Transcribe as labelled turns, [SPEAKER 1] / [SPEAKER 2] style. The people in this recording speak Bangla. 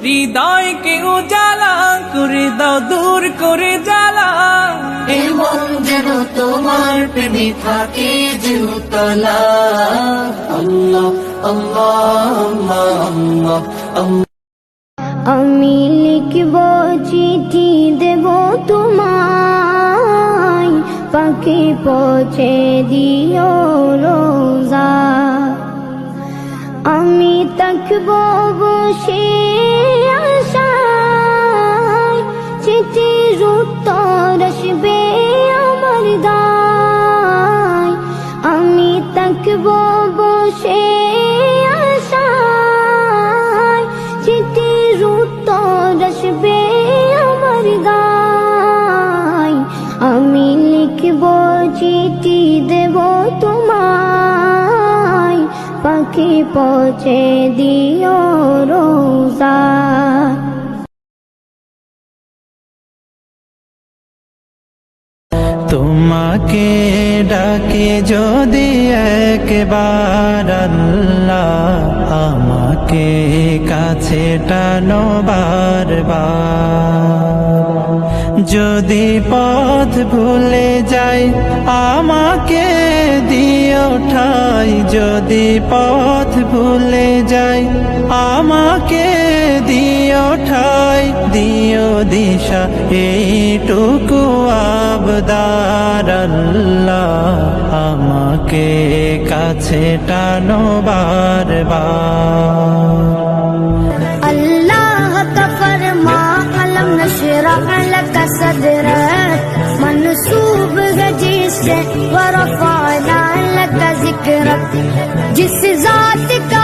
[SPEAKER 1] হৃদয়কে উজালা করে দাও, দূর করে জ্বালা।
[SPEAKER 2] এ মন যেন তোমার প্রেমে থাকে যে উতলা। আল্লাহ আল্লাহ আল্লাহ আল্লাহ।
[SPEAKER 3] আমি লিখব চিঠি দেব তোমায়, পাখি পৌঁছে দিও রোজা। আমি থাকব বসে আশায়, চিঠির উত্তর আসবে আমার দায়। আমি থাকব বসে আশায়, চিঠির উত্তর আসবে আমার দায়। আমি লিখব চিঠি দেব তোমায়, পাখি পৌঁছে দিও রোজা।
[SPEAKER 1] তোমাকে ডাকে যদি একবার আল্লাহ, আমাকে কাছে টানো বারবার। যদি পথ ভুলে যাই আমাকে দিও ঠাই, যদি পথ ভুলে যাই আমাকে দিও ঠাই। দিও দিশা এইটুকু আবদার আল্লাহ, আমাকে কাছে টানো বারবার।
[SPEAKER 3] अल्लाह का फरमा अलम नशरह लका सदरक, मनसूब है जिससे व रफ़अना लका ज़िक्रक। जिस ज़ात का